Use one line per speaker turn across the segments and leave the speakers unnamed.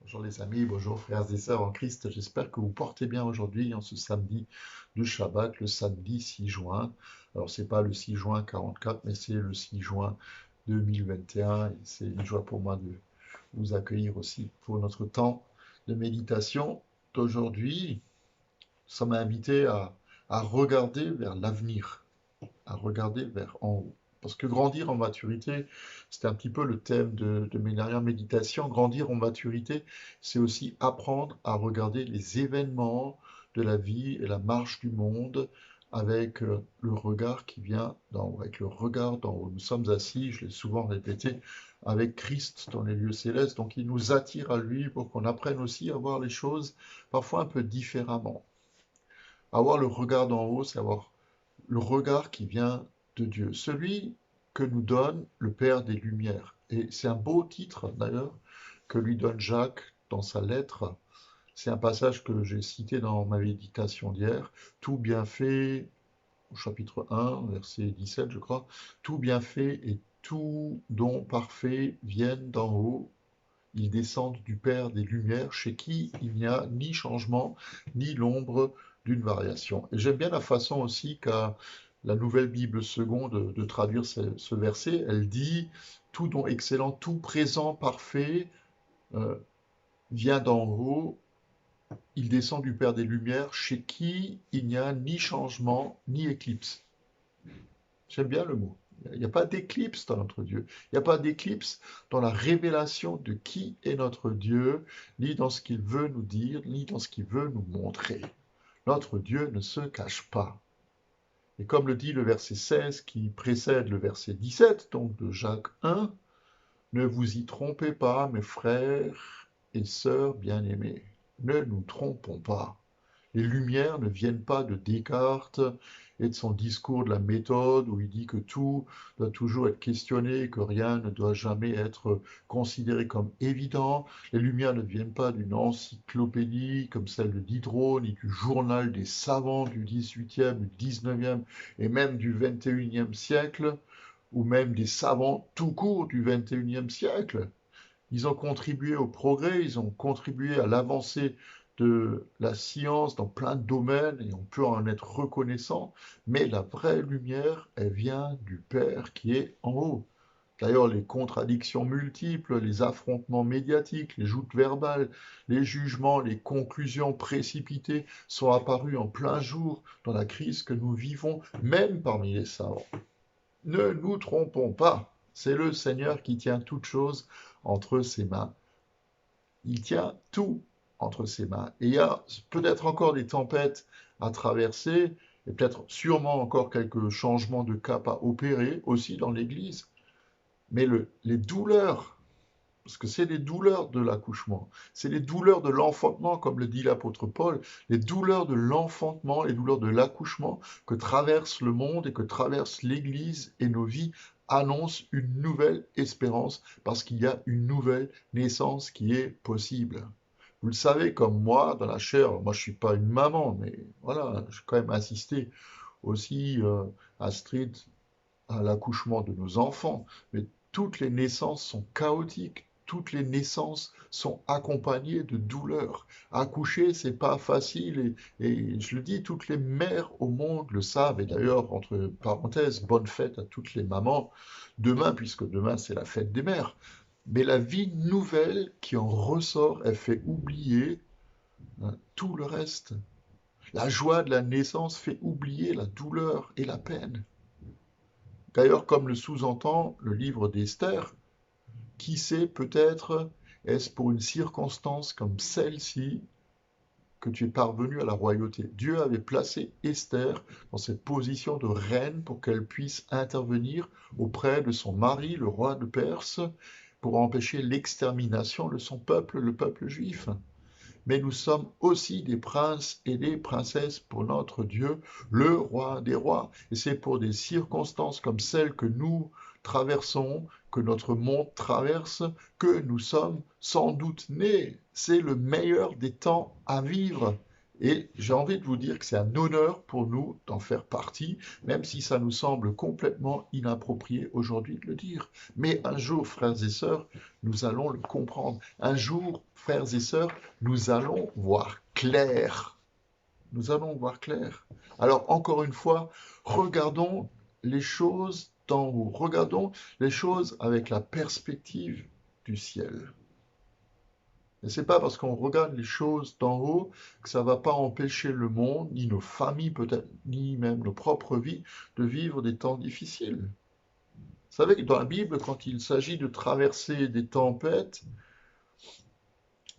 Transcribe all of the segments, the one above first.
Bonjour les amis, bonjour frères et sœurs en Christ. J'espère que vous portez bien aujourd'hui en ce samedi de Shabbat, le samedi 6 juin. Alors c'est pas le 6 juin 44, mais c'est le 6 juin 2021. Et c'est une joie pour moi de vous accueillir aussi pour notre temps de méditation d'aujourd'hui. Nous sommes invités à regarder vers l'avenir, à regarder vers en haut. Parce que grandir en maturité, c'était un petit peu le thème de mes dernières méditations. Grandir en maturité, c'est aussi apprendre à regarder les événements de la vie et la marche du monde avec le regard qui vient d'en haut, avec le regard d'en haut. Nous sommes assis, je l'ai souvent répété, avec Christ dans les lieux célestes. Donc il nous attire à lui pour qu'on apprenne aussi à voir les choses parfois un peu différemment. Avoir le regard d'en haut, c'est avoir le regard qui vient de Dieu, celui que nous donne le Père des Lumières. Et c'est un beau titre d'ailleurs que lui donne Jacques dans sa lettre. C'est un passage que j'ai cité dans ma méditation d'hier. Tout bien fait, au chapitre 1, verset 17 je crois, tout bien fait et tout don parfait viennent d'en haut. Ils descendent du Père des Lumières, chez qui il n'y a ni changement, ni l'ombre d'une variation. Et j'aime bien la façon aussi qu'a la Nouvelle Bible seconde de traduire ce verset. Elle dit, tout don excellent, tout présent parfait euh, vient d'en haut, il descend du Père des Lumières, chez qui il n'y a ni changement, ni éclipse. J'aime bien le mot. Il n'y a pas d'éclipse dans notre Dieu. Il n'y a pas d'éclipse dans la révélation de qui est notre Dieu, ni dans ce qu'il veut nous dire, ni dans ce qu'il veut nous montrer. Notre Dieu ne se cache pas. Et comme le dit le verset 16 qui précède le verset 17, donc de Jacques 1, ne vous y trompez pas, mes frères et sœurs bien-aimés. Ne nous trompons pas. Les Lumières ne viennent pas de Descartes et de son discours de la méthode où il dit que tout doit toujours être questionné, que rien ne doit jamais être considéré comme évident. Les Lumières ne viennent pas d'une encyclopédie comme celle de Diderot, ni du journal des savants du XVIIIe, du XIXe et même du XXIe siècle, ou même des savants tout court du XXIe siècle. Ils ont contribué au progrès, ils ont contribué à l'avancée de la science dans plein de domaines et on peut en être reconnaissant, mais la vraie lumière, elle vient du Père qui est en haut. D'ailleurs, les contradictions multiples, les affrontements médiatiques, les joutes verbales, les jugements, les conclusions précipitées sont apparus en plein jour dans la crise que nous vivons, même parmi les savants. Ne nous trompons pas, c'est le Seigneur qui tient toutes choses entre ses mains. Il tient tout entre ses mains. Et il y a peut-être encore des tempêtes à traverser, et peut-être sûrement encore quelques changements de cap à opérer aussi dans l'Église. Mais les douleurs, parce que c'est les douleurs de l'accouchement, c'est les douleurs de l'enfantement, comme le dit l'apôtre Paul, les douleurs de l'enfantement, les douleurs de l'accouchement que traverse le monde et que traverse l'Église et nos vies annoncent une nouvelle espérance parce qu'il y a une nouvelle naissance qui est possible. Vous le savez comme moi, dans la chair, moi je ne suis pas une maman, mais voilà, j'ai quand même assisté aussi, Astrid, à l'accouchement de nos enfants, mais toutes les naissances sont chaotiques. Toutes les naissances sont accompagnées de douleurs. Accoucher, c'est pas facile et je le dis, toutes les mères au monde le savent. Et d'ailleurs, entre parenthèses, bonne fête à toutes les mamans demain, puisque demain c'est la fête des mères. Mais la vie nouvelle qui en ressort, elle fait oublier tout le reste. La joie de la naissance fait oublier la douleur et la peine. D'ailleurs, comme le sous-entend le livre d'Esther, qui sait peut-être est-ce pour une circonstance comme celle-ci que tu es parvenu à la royauté. Dieu avait placé Esther dans cette position de reine pour qu'elle puisse intervenir auprès de son mari, le roi de Perse, pour empêcher l'extermination de son peuple, le peuple juif. Mais nous sommes aussi des princes et des princesses pour notre Dieu, le roi des rois. Et c'est pour des circonstances comme celles que nous traversons, que notre monde traverse, que nous sommes sans doute nés. C'est le meilleur des temps à vivre. Et j'ai envie de vous dire que c'est un honneur pour nous d'en faire partie, même si ça nous semble complètement inapproprié aujourd'hui de le dire. Mais un jour, frères et sœurs, nous allons le comprendre. Un jour, frères et sœurs, nous allons voir clair. Nous allons voir clair. Alors, encore une fois, regardons les choses d'en haut. Regardons les choses avec la perspective du ciel. Et c'est pas parce qu'on regarde les choses d'en haut que ça va pas empêcher le monde, ni nos familles peut-être, ni même nos propres vies, de vivre des temps difficiles. Vous savez que dans la Bible, quand il s'agit de traverser des tempêtes,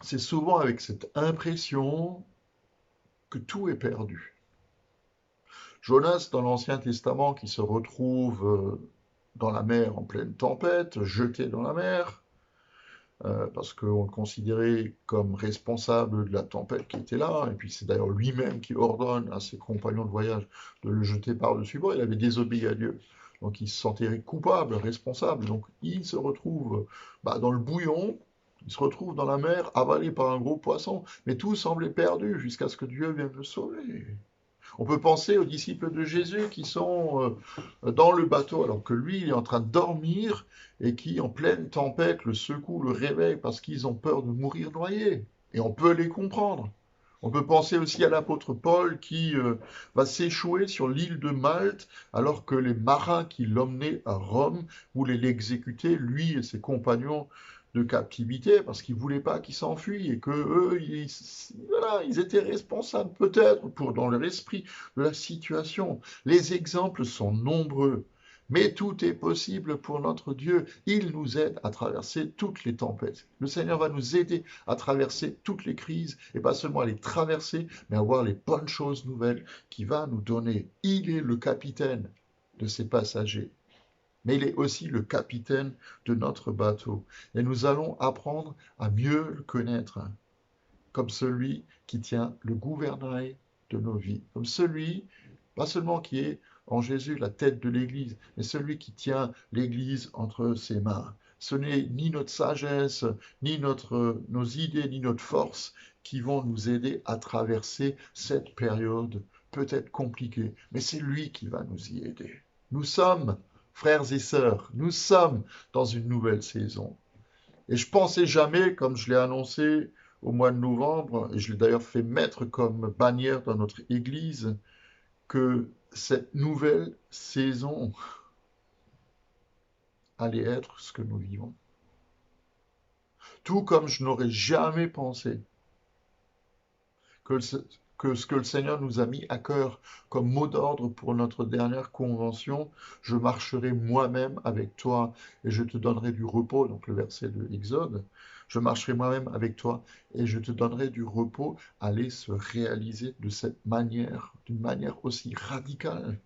c'est souvent avec cette impression que tout est perdu. Jonas, dans l'Ancien Testament, qui se retrouve dans la mer en pleine tempête, jeté dans la mer, parce qu'on le considérait comme responsable de la tempête qui était là, et puis c'est d'ailleurs lui-même qui ordonne à ses compagnons de voyage de le jeter par-dessus bord. Il avait désobéi à Dieu, donc il se sentait coupable, responsable, donc il se retrouve dans le bouillon, il se retrouve dans la mer, avalé par un gros poisson, mais tout semblait perdu jusqu'à ce que Dieu vienne le sauver. On peut penser aux disciples de Jésus qui sont dans le bateau alors que lui, il est en train de dormir et qui, en pleine tempête, le secouent, le réveillent parce qu'ils ont peur de mourir noyés. Et on peut les comprendre. On peut penser aussi à l'apôtre Paul qui va s'échouer sur l'île de Malte alors que les marins qui l'emmenaient à Rome voulaient l'exécuter, lui et ses compagnons de captivité parce qu'ils ne voulaient pas qu'il s'enfuient et que eux, ils étaient responsables peut-être pour dans leur esprit de la situation. Les exemples sont nombreux. Mais tout est possible pour notre Dieu. Il nous aide à traverser toutes les tempêtes. Le Seigneur va nous aider à traverser toutes les crises, et pas seulement à les traverser, mais à voir les bonnes choses nouvelles qu'il va nous donner. Il est le capitaine de ces passagers, mais il est aussi le capitaine de notre bateau. Et nous allons apprendre à mieux le connaître, comme celui qui tient le gouvernail de nos vies, comme celui, pas seulement qui est en Jésus la tête de l'Église, mais celui qui tient l'Église entre ses mains. Ce n'est ni notre sagesse, ni nos idées, ni notre force qui vont nous aider à traverser cette période peut-être compliquée, mais c'est lui qui va nous y aider. Nous sommes, frères et sœurs, nous sommes dans une nouvelle saison. Et je pensais jamais, comme je l'ai annoncé au mois de novembre, et je l'ai d'ailleurs fait mettre comme bannière dans notre église, que cette nouvelle saison allait être ce que nous vivons. Tout comme je n'aurais jamais pensé que ce que le Seigneur nous a mis à cœur comme mot d'ordre pour notre dernière convention, je marcherai moi-même avec toi et je te donnerai du repos, donc le verset de l'Exode, je marcherai moi-même avec toi et je te donnerai du repos, allait se réaliser de cette manière, d'une manière aussi radicale.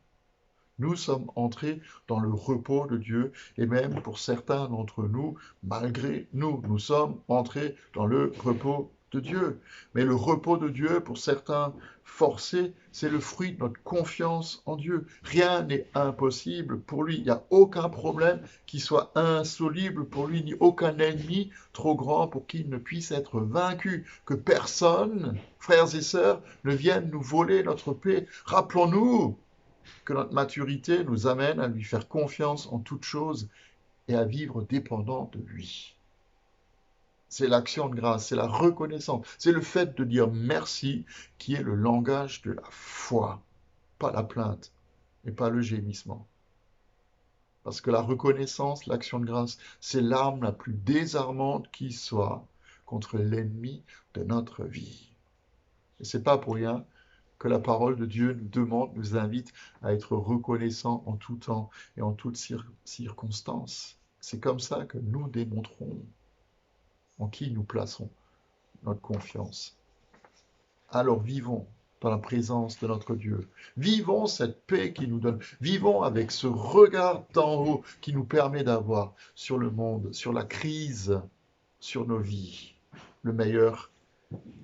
Nous sommes entrés dans le repos de Dieu et même pour certains d'entre nous, malgré nous, nous sommes entrés dans le repos de Dieu. Mais le repos de Dieu, pour certains forcés, c'est le fruit de notre confiance en Dieu. Rien n'est impossible pour lui. Il n'y a aucun problème qui soit insoluble pour lui, ni aucun ennemi trop grand pour qu'il ne puisse être vaincu. Que personne, frères et sœurs, ne vienne nous voler notre paix. Rappelons-nous que notre maturité nous amène à lui faire confiance en toutes choses et à vivre dépendant de lui. C'est l'action de grâce, c'est la reconnaissance, c'est le fait de dire merci qui est le langage de la foi, pas la plainte et pas le gémissement. Parce que la reconnaissance, l'action de grâce, c'est l'arme la plus désarmante qui soit contre l'ennemi de notre vie. Et c'est pas pour rien que la parole de Dieu nous demande, nous invite à être reconnaissants en tout temps et en toutes circonstances. C'est comme ça que nous démontrons en qui nous plaçons notre confiance. Alors vivons dans la présence de notre Dieu. Vivons cette paix qu'il nous donne. Vivons avec ce regard d'en haut qui nous permet d'avoir sur le monde, sur la crise, sur nos vies. Le meilleur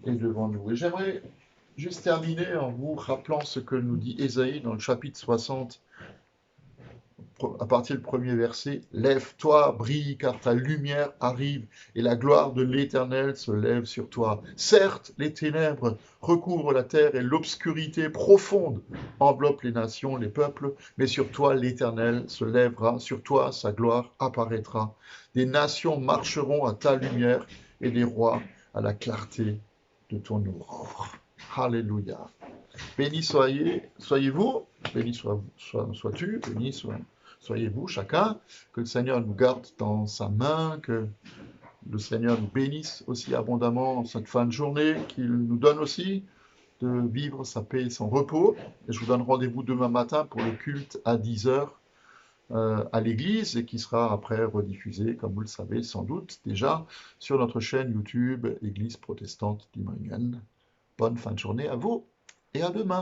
est devant nous. Et j'aimerais juste terminer en vous rappelant ce que nous dit Ésaïe dans le chapitre 60, à partir du premier verset, lève-toi, brille, car ta lumière arrive, et la gloire de l'Éternel se lève sur toi. Certes, les ténèbres recouvrent la terre et l'obscurité profonde enveloppe les nations, les peuples, mais sur toi l'Éternel se lèvera, sur toi sa gloire apparaîtra. Des nations marcheront à ta lumière, et des rois à la clarté de ton aurore. Alléluia. Béni soyez-vous, béni sois-tu, béni soyez-vous chacun, que le Seigneur nous garde dans sa main, que le Seigneur nous bénisse aussi abondamment en cette fin de journée, qu'il nous donne aussi de vivre sa paix et son repos. Et je vous donne rendez-vous demain matin pour le culte à 10 heures à l'église et qui sera après rediffusé, comme vous le savez sans doute déjà, sur notre chaîne YouTube Église protestante d'Imringen. Bonne fin de journée à vous et à demain.